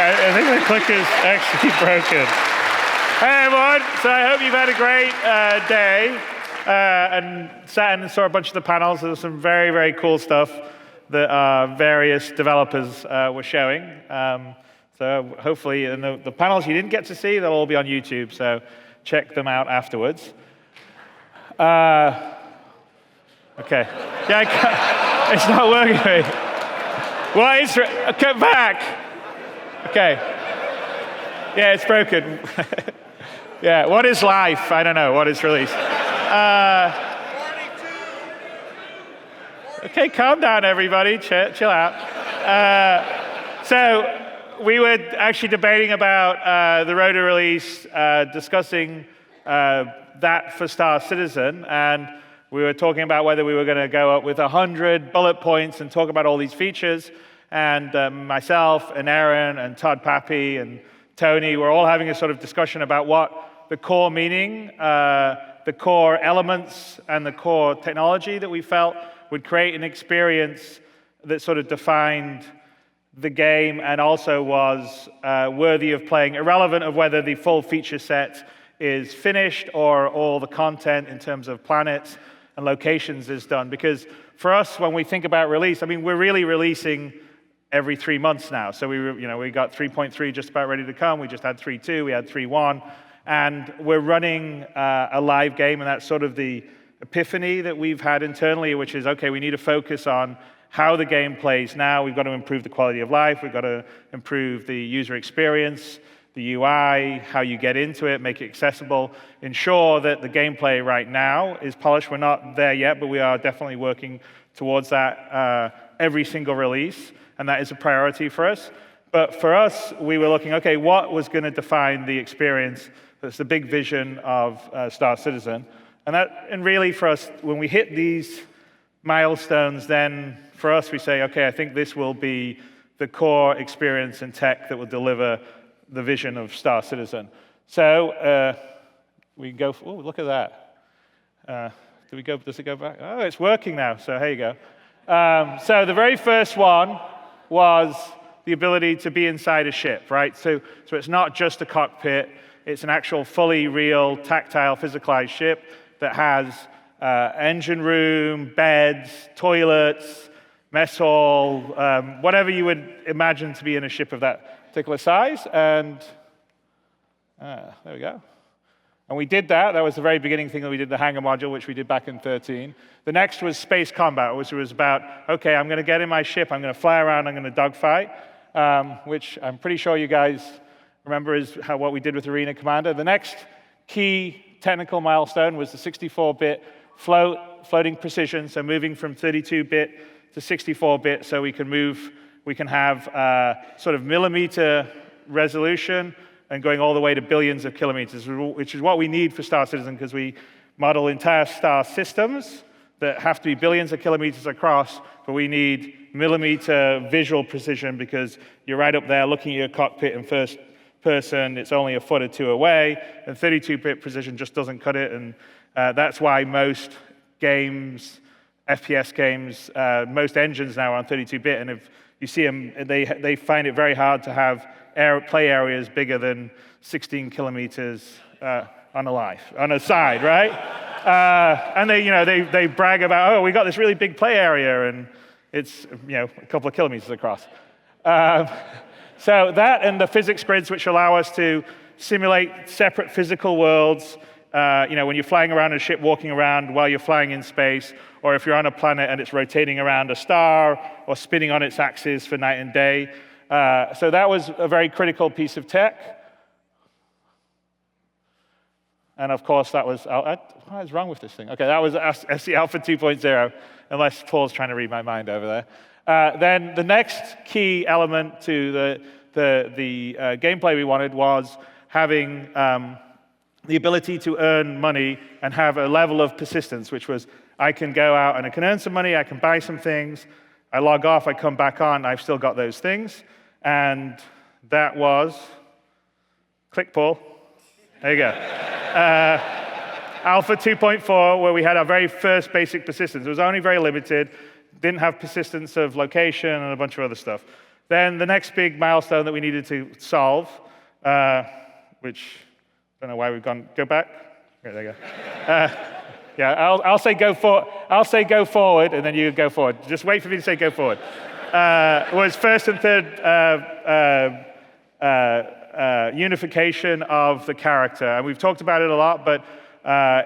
I think the clicker's actually broken. Hey everyone, so I hope you've had a great day and sat and saw a bunch of the panels. There's some very, very cool stuff that various developers were showing. So hopefully, and the panels you didn't get to see, they'll all be on YouTube, so check them out afterwards. Okay. Yeah, it's not working. Well, come back. Okay. Yeah, it's broken. Yeah, what is life? I don't know. What is release? Okay, calm down, everybody. Chill out. So we were actually debating about the rotor release, discussing that for Star Citizen, and we were talking about whether we were going to go up with 100 bullet points and talk about all these features. And myself and Aaron and Todd Pappy and Tony were all having a sort of discussion about what the core meaning, the core elements, and the core technology that we felt would create an experience that sort of defined the game and also was worthy of playing, irrelevant of whether the full feature set is finished or all the content in terms of planets and locations is done. Because for us, when we think about release, I mean, we're really releasing every 3 months now. So we got 3.3 just about ready to come. We just had 3.2, we had 3.1, and we're running a live game, and that's sort of the epiphany that we've had internally, which is, okay, we need to focus on how the game plays now. We've got to improve the quality of life. We've got to improve the user experience, the UI, how you get into it, make it accessible, ensure that the gameplay right now is polished. We're not there yet, but we are definitely working towards that every single release, and that is a priority for us. But for us, we were looking, okay, what was going to define the experience? That's the big vision of Star Citizen. And really for us, when we hit these milestones, then for us, we say, okay, I think this will be the core experience and tech that will deliver the vision of Star Citizen. So we go, oh, look at that. Does it go back? Oh, it's working now, so here you go. So the very first one was the ability to be inside a ship, right? So it's not just a cockpit, it's an actual fully real, tactile, physicalized ship that has engine room, beds, toilets, mess hall, whatever you would imagine to be in a ship of that particular size. And there we go. And we did that. That was the very beginning thing that we did, the hangar module, which we did back in 2013. The next was space combat, which was about, okay, I'm going to get in my ship, I'm going to fly around, I'm going to dogfight, which I'm pretty sure you guys remember is what we did with Arena Commander. The next key technical milestone was the 64-bit floating precision, so moving from 32-bit to 64-bit, so we can have sort of millimeter resolution and going all the way to billions of kilometers, which is what we need for Star Citizen, because we model entire star systems that have to be billions of kilometers across, but we need millimeter visual precision because you're right up there looking at your cockpit in first person, it's only a foot or two away, and 32-bit precision just doesn't cut it, and that's why most games, FPS games, most engines now are on 32-bit, and if you see them, they find it very hard to have play areas bigger than 16 kilometers on a side, right? And they brag about, oh, we got this really big play area, and it's a couple of kilometers across. So that and the physics grids, which allow us to simulate separate physical worlds. When you're flying around a ship, walking around while you're flying in space, or if you're on a planet and it's rotating around a star or spinning on its axis for night and day. So that was a very critical piece of tech. And of course, that was, what is wrong with this thing? Okay, that was SC Alpha 2.0, unless Paul's trying to read my mind over there. Then the next key element to the gameplay we wanted was having the ability to earn money and have a level of persistence, which was, I can go out and I can earn some money, I can buy some things, I log off, I come back on, I've still got those things. And that was, click Paul, there you go. Alpha 2.4, where we had our very first basic persistence. It was only very limited, didn't have persistence of location and a bunch of other stuff. Then the next big milestone that we needed to solve, which I don't know why we've go back. Okay, there you go. Yeah, I'll say go forward. I'll say go forward, and then you go forward. Just wait for me to say go forward. Was first and third unification of the character, and we've talked about it a lot. But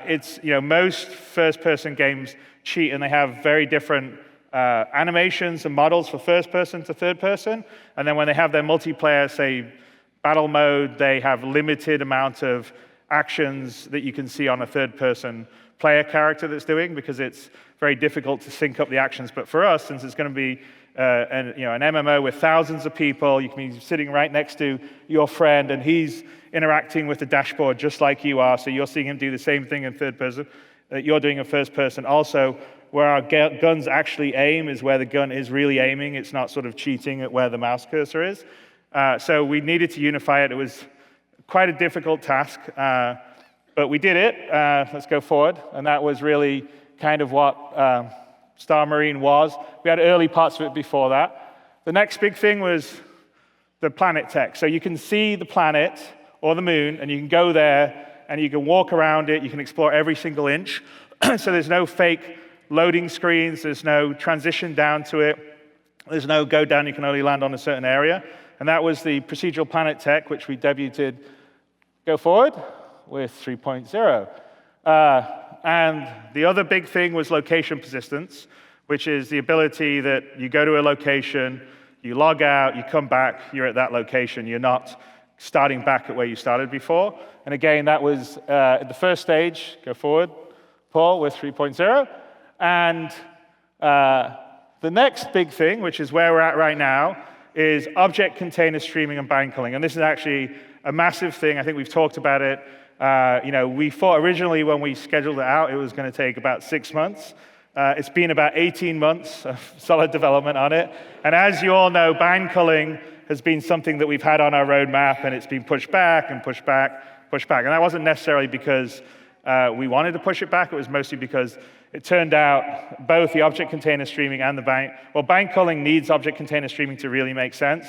it's most first-person games cheat, and they have very different animations and models for first person to third person. And then when they have their multiplayer, say battle mode, they have limited amount of actions that you can see on a third person player character that's doing, because it's very difficult to sync up the actions. But for us, since it's going to be an MMO with thousands of people, you can be sitting right next to your friend, and he's interacting with the dashboard just like you are. So you're seeing him do the same thing in third person that you're doing in first person. Also, where our guns actually aim is where the gun is really aiming. It's not sort of cheating at where the mouse cursor is. So we needed to unify it. It was quite a difficult task, but we did it. Let's go forward. And that was really kind of what Star Marine was. We had early parts of it before that. The next big thing was the planet tech. So you can see the planet or the moon, and you can go there, and you can walk around it. You can explore every single inch. So there's no fake loading screens. There's no transition down to it. There's no go down. You can only land on a certain area. And that was the procedural planet tech, which we debuted, go forward, with 3.0. And the other big thing was location persistence, which is the ability that you go to a location, you log out, you come back, you're at that location. You're not starting back at where you started before. And again, that was at the first stage, go forward, Paul, with 3.0. And the next big thing, which is where we're at right now, is object container streaming and bind culling. And this is actually a massive thing. I think we've talked about it. We thought originally when we scheduled it out, it was going to take about 6 months. It's been about 18 months of solid development on it. And as you all know, bind culling has been something that we've had on our roadmap, and it's been pushed back and pushed back, pushed back. And that wasn't necessarily because we wanted to push it back. It was mostly because it turned out both the object container streaming and the bind culling needs object container streaming to really make sense.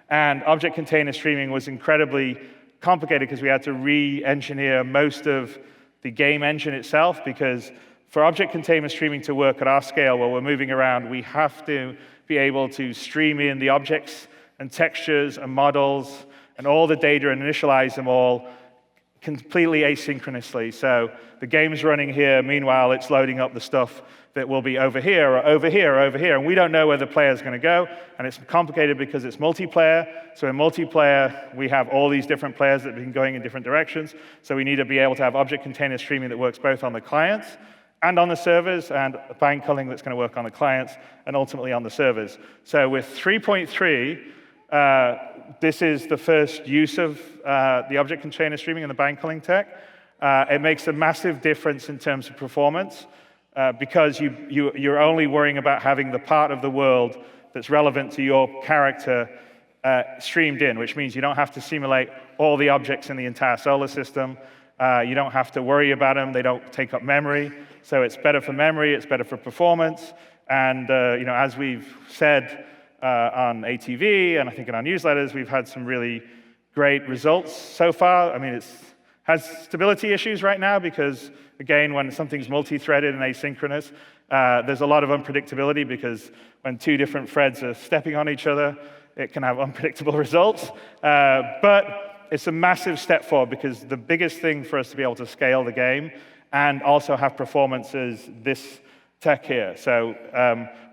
And object container streaming was incredibly complicated because we had to re-engineer most of the game engine itself, because for object container streaming to work at our scale while we're moving around, we have to be able to stream in the objects and textures and models and all the data and initialize them all completely asynchronously. So the game's running here, meanwhile it's loading up the stuff that will be over here or over here or over here, and we don't know where the player's going to go. And it's complicated because it's multiplayer. So in multiplayer, we have all these different players that have been going in different directions. So we need to be able to have object container streaming that works both on the clients and on the servers, and bind culling that's going to work on the clients and ultimately on the servers. So with 3.3, this is the first use of the object container streaming and the bind culling tech. It makes a massive difference in terms of performance, because you're only worrying about having the part of the world that's relevant to your character streamed in, which means you don't have to simulate all the objects in the entire solar system. You don't have to worry about them. They don't take up memory. So it's better for memory. It's better for performance. And as we've said on ATV, and I think in our newsletters, we've had some really great results so far. I mean, it has stability issues right now because, again, when something's multi-threaded and asynchronous, there's a lot of unpredictability, because when two different threads are stepping on each other, it can have unpredictable results. But it's a massive step forward, because the biggest thing for us to be able to scale the game and also have performance is this tech here. So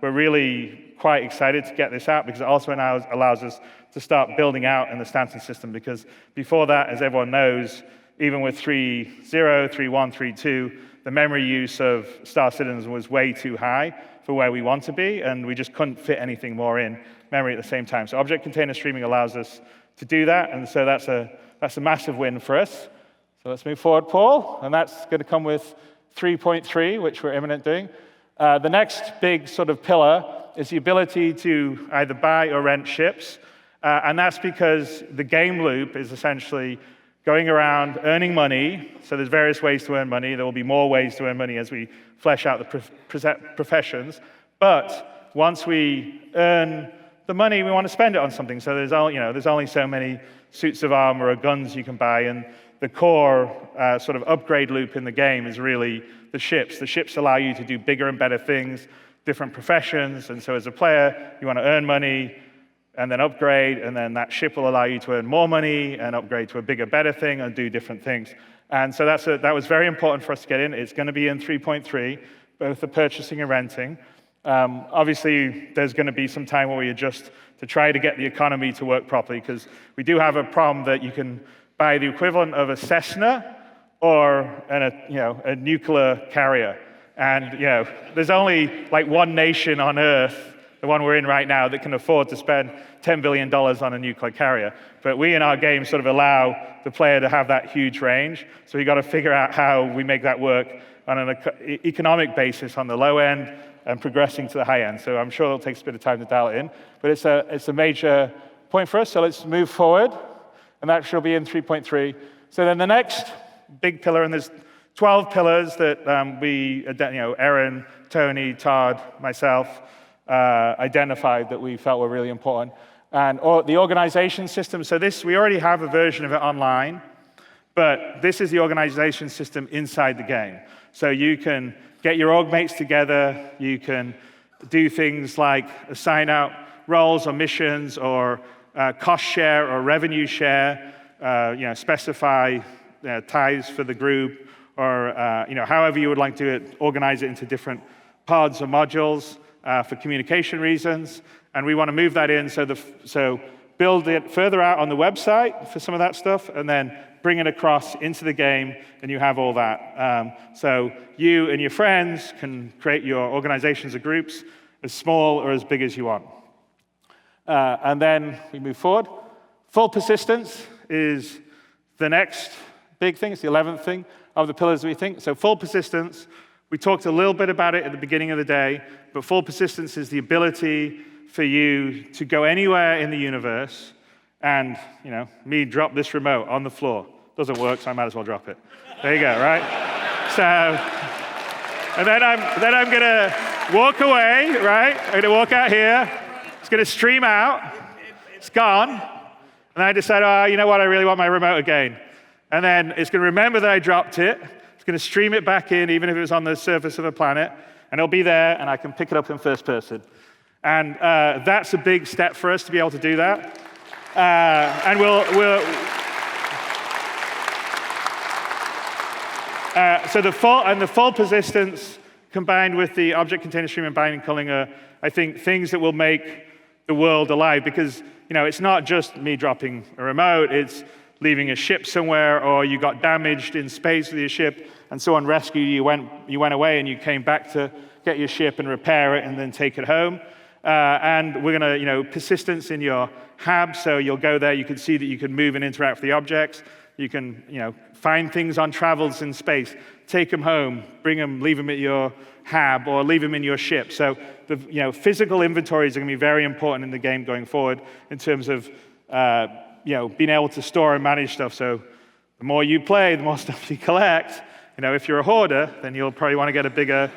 we're really quite excited to get this out, because it also now allows us to start building out in the Stanton system. Because before that, as everyone knows, even with 3.0, 3.1, 3.2, the memory use of Star Citizen was way too high for where we want to be, and we just couldn't fit anything more in memory at the same time. So object container streaming allows us to do that, and so that's a massive win for us. So let's move forward, Paul, and that's going to come with 3.3, which we're imminent doing. The next big sort of pillar is the ability to either buy or rent ships, and that's because the game loop is essentially going around earning money. So there's various ways to earn money. There will be more ways to earn money as we flesh out the professions. But once we earn the money, we want to spend it on something. So there's only so many suits of armor or guns you can buy, and the core sort of upgrade loop in the game is really the ships. The ships allow you to do bigger and better things, different professions, and so as a player, you want to earn money and then upgrade, and then that ship will allow you to earn more money and upgrade to a bigger, better thing and do different things. And so that was very important for us to get in. It's going to be in 3.3, both the purchasing and renting. Obviously, there's going to be some time where we adjust to try to get the economy to work properly, because we do have a problem that you can buy the equivalent of a Cessna or a nuclear carrier. And there's only like one nation on Earth, the one we're in right now, that can afford to spend $10 billion on a nuclear carrier. But we in our game sort of allow the player to have that huge range. So we've got to figure out how we make that work on an economic basis on the low end and progressing to the high end. So I'm sure it'll take a bit of time to dial it in. But it's a major point for us. So let's move forward. And that should be in 3.3. So then the next big pillar, and there's 12 pillars that Erin, Tony, Todd, myself identified that we felt were really important. And the organization system, so we already have a version of it online, but this is the organization system inside the game. So you can get your org mates together, you can do things like assign out roles or missions or cost share or revenue share, specify ties for the group, or however you would like to organize it into different pods or modules for communication reasons. And we want to move that in, so build it further out on the website for some of that stuff, and then bring it across into the game, and you have all that. So you and your friends can create your organizations or groups as small or as big as you want. And then we move forward. Full persistence is the next big thing. It's the 11th thing of the pillars we think. So full persistence, we talked a little bit about it at the beginning of the day, but full persistence is the ability for you to go anywhere in the universe and, me drop this remote on the floor. Doesn't work, so I might as well drop it. There you go, right? So, and then I'm going to walk away, right? I'm going to walk out here. It's going to stream out. It's gone. And I decide, you know what? I really want my remote again. And then it's going to remember that I dropped it. It's going to stream it back in, even if it was on the surface of a planet. And it'll be there, and I can pick it up in first person. And that's a big step for us to be able to do that. And so the full persistence combined with the object container stream and binding culling are, I think, things that will make the world alive, because it's not just me dropping a remote, it's leaving a ship somewhere, or you got damaged in space with your ship and someone rescued you, you went away and you came back to get your ship and repair it and then take it home. And we're going to, persistence in your hab, so you'll go there, you can see that you can move and interact with the objects. You can, find things on travels in space, take them home, bring them, leave them at your hab, or leave them in your ship. So the physical inventories are going to be very important in the game going forward in terms of being able to store and manage stuff. So the more you play, the more stuff you collect. If you're a hoarder, then you'll probably want to get a bigger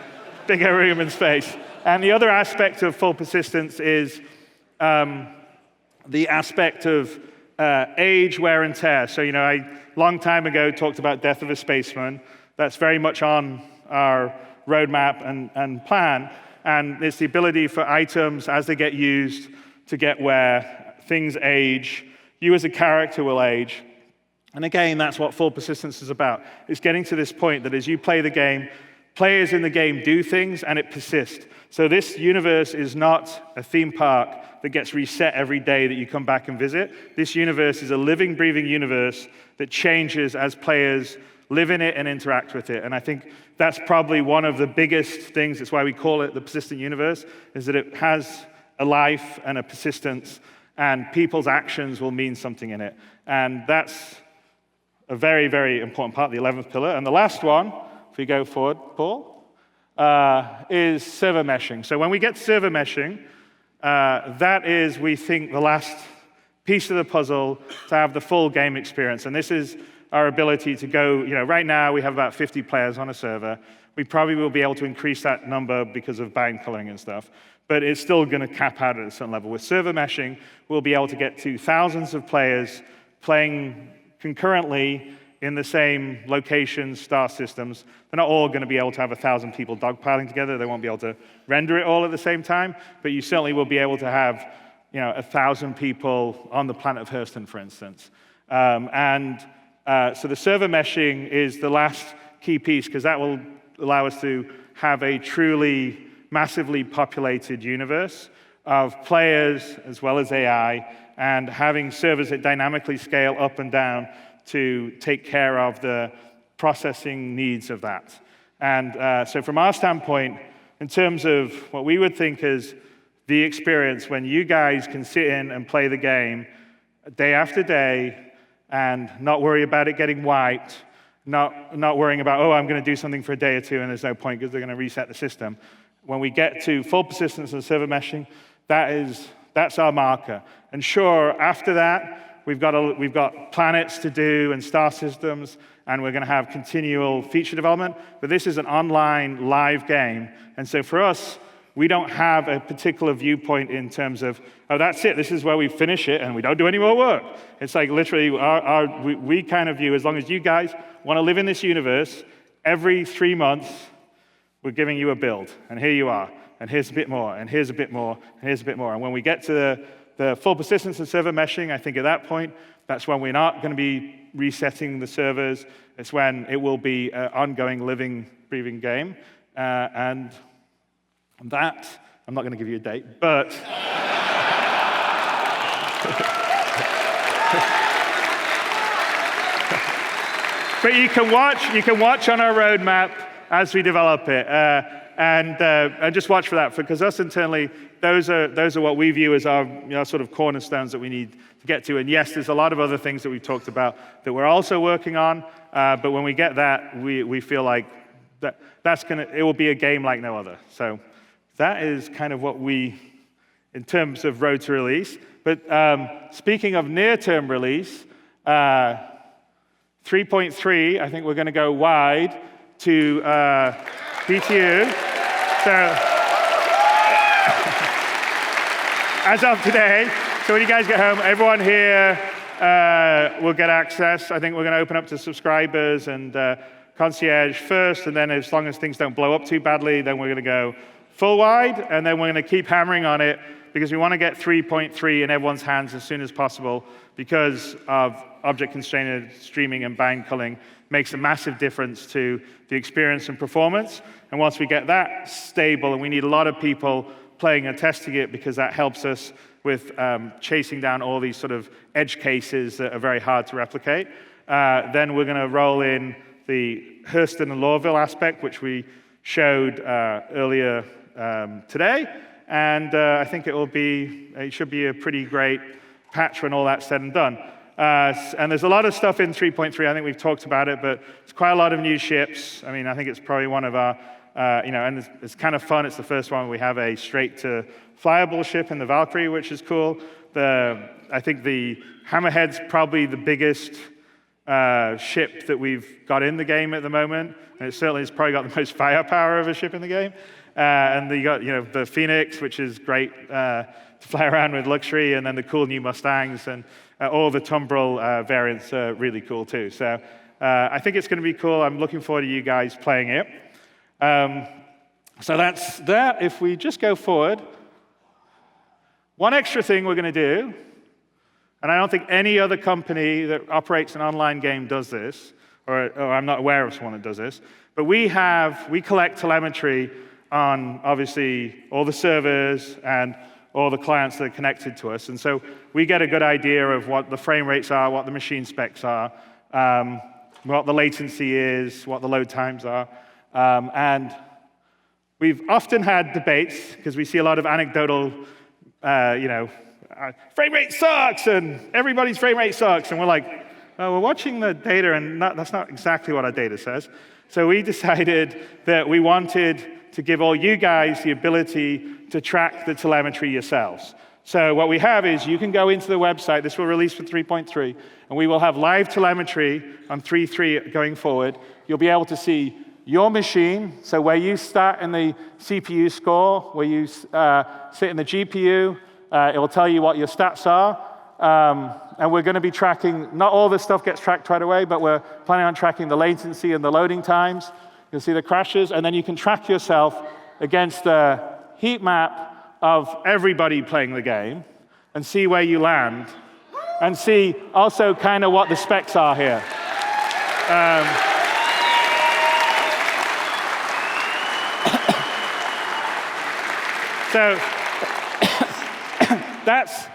room and space. And the other aspect of full persistence is the aspect of age, wear, and tear. So, I long time ago talked about Death of a Spaceman. That's very much on our roadmap and plan. And it's the ability for items, as they get used, to get wear. Things age. You as a character will age. And again, that's what full persistence is about. It's getting to this point that as you play the game, players in the game do things, and it persists. So this universe is not a theme park that gets reset every day that you come back and visit. This universe is a living, breathing universe that changes as players live in it and interact with it. And I think that's probably one of the biggest things. That's why we call it the persistent universe, is that it has a life and a persistence, and people's actions will mean something in it. And that's a very, very important part of the 11th pillar. And the last one, if we go forward, Paul, is server meshing. So when we get server meshing, that is, we think, the last piece of the puzzle to have the full game experience. And this is our ability to go, right now we have about 50 players on a server. We probably will be able to increase that number because of bind culling and stuff, but it's still going to cap out at a certain level. With server meshing, we'll be able to get to thousands of players playing concurrently in the same locations, star systems. They're not all going to be able to have 1,000 people dogpiling together. They won't be able to render it all at the same time, but you certainly will be able to have 1,000 people on the planet of Hurston, for instance. So the server meshing is the last key piece, because that will allow us to have a truly massively populated universe of players as well as AI, and having servers that dynamically scale up and down to take care of the processing needs of that. And so from our standpoint, in terms of what we would think is the experience when you guys can sit in and play the game day after day and not worry about it getting wiped, not worrying about, oh, I'm going to do something for a day or two and there's no point because they're going to reset the system. When we get to full persistence and server meshing, that's our marker. And sure, after that, we've got planets to do and star systems, and we're going to have continual feature development. But this is an online live game, and so for us, we don't have a particular viewpoint in terms of, oh, that's it. This is where we finish it, and we don't do any more work. It's like literally, we kind of view, as long as you guys want to live in this universe, every 3 months, we're giving you a build, and here you are, and here's a bit more, and here's a bit more, and here's a bit more. And when we get to the full persistence and server meshing, I think at that point, that's when we're not going to be resetting the servers. It's when it will be an ongoing, living, breathing game. And that, I'm not going to give you a date, but but you can watch on our roadmap as we develop it, and just watch for that, because us internally, those are what we view as our sort of cornerstones that we need to get to. And yes, there's a lot of other things that we've talked about that we're also working on, but when we get that, we feel like it will be a game like no other. So that is kind of what we, in terms of road to release. But speaking of near-term release, 3.3, I think we're going to go wide to BTU. So as of today, so when you guys get home, everyone here will get access. I think we're going to open up to subscribers and concierge first, and then as long as things don't blow up too badly, then we're going to go full wide, and then we're going to keep hammering on it because we want to get 3.3 in everyone's hands as soon as possible, because of object-constrained streaming and bind culling makes a massive difference to the experience and performance. And once we get that stable, and we need a lot of people playing and testing it, because that helps us with chasing down all these sort of edge cases that are very hard to replicate, then we're going to roll in the Hurston and Lorville aspect, which we showed earlier today. And I think it should be a pretty great patch when all that's said and done. And there's a lot of stuff in 3.3. I think we've talked about it, but it's quite a lot of new ships. I mean, I think it's probably one of our, and it's kind of fun. It's the first one we have a straight-to-flyable ship in the Valkyrie, which is cool. I think the Hammerhead's probably the biggest ship that we've got in the game at the moment, and it certainly has probably got the most firepower of a ship in the game. And you got the Phoenix, which is great to fly around with luxury, and then the cool new Mustangs, and all the Tumbril variants are really cool too. So I think it's going to be cool. I'm looking forward to you guys playing it. So that's that. If we just go forward, one extra thing we're going to do, and I don't think any other company that operates an online game does this, or I'm not aware of someone that does this, but we collect telemetry on, obviously, all the servers and all the clients that are connected to us. And so we get a good idea of what the frame rates are, what the machine specs are, what the latency is, what the load times are. And we've often had debates, because we see a lot of anecdotal, frame rate sucks, and everybody's frame rate sucks. And we're like, well, we're watching the data, and that's not exactly what our data says. So we decided that we wanted to give all you guys the ability to track the telemetry yourselves. So what we have is you can go into the website. This will release for 3.3, and we will have live telemetry on 3.3 going forward. You'll be able to see your machine, so where you start in the CPU score, where you sit in the GPU, it will tell you what your stats are. And we're going to be tracking, not all this stuff gets tracked right away, but we're planning on tracking the latency and the loading times. You'll see the crashes, and then you can track yourself against the heat map of everybody playing the game and see where you land, and see also kind of what the specs are here. So that's,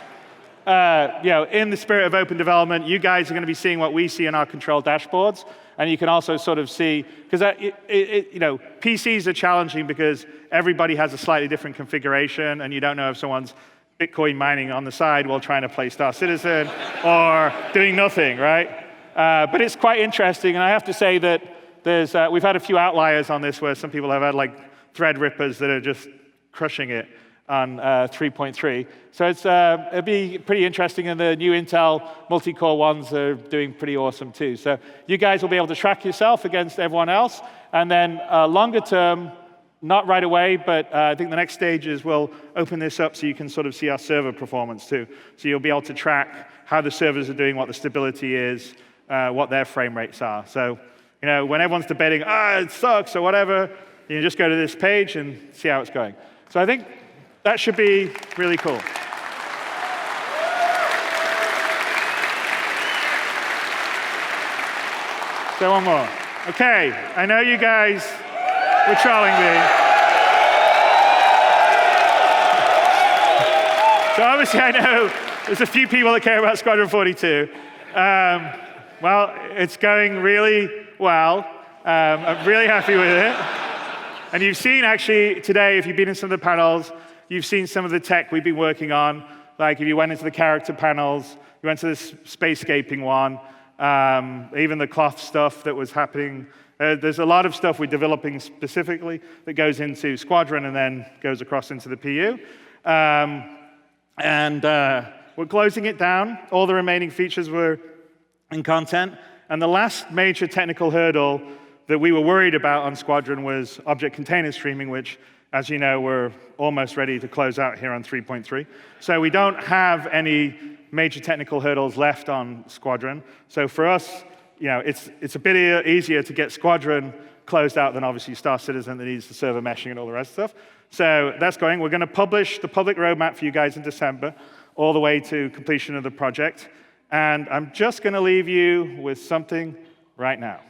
in the spirit of open development, you guys are going to be seeing what we see in our control dashboards, and you can also sort of see, because PCs are challenging because everybody has a slightly different configuration, and you don't know if someone's Bitcoin mining on the side while trying to play Star Citizen or doing nothing, right? But it's quite interesting, and I have to say that we've had a few outliers on this where some people have had like thread rippers that are just crushing it on 3.3. So it'd be pretty interesting, and the new Intel multi-core ones are doing pretty awesome too. So you guys will be able to track yourself against everyone else, and then longer term, not right away, but I think the next stage is we'll open this up so you can sort of see our server performance too. So you'll be able to track how the servers are doing, what the stability is, what their frame rates are. So when everyone's debating, it sucks or whatever, you can just go to this page and see how it's going. So I think that should be really cool. So one more. Okay, I know you guys were trolling me. So obviously I know there's a few people that care about Squadron 42. Well, it's going really well. I'm really happy with it. And you've seen actually today, if you've been in some of the panels, you've seen some of the tech we've been working on. Like if you went into the character panels, you went to this spacescaping one, even the cloth stuff that was happening. There's a lot of stuff we're developing specifically that goes into Squadron and then goes across into the PU. We're closing it down. All the remaining features were in content. And the last major technical hurdle that we were worried about on Squadron was object container streaming, which, as you know, we're almost ready to close out here on 3.3. So we don't have any major technical hurdles left on Squadron. So for us, it's a bit easier to get Squadron closed out than obviously Star Citizen that needs the server meshing and all the rest of stuff. So that's going. We're going to publish the public roadmap for you guys in December, all the way to completion of the project. And I'm just going to leave you with something right now.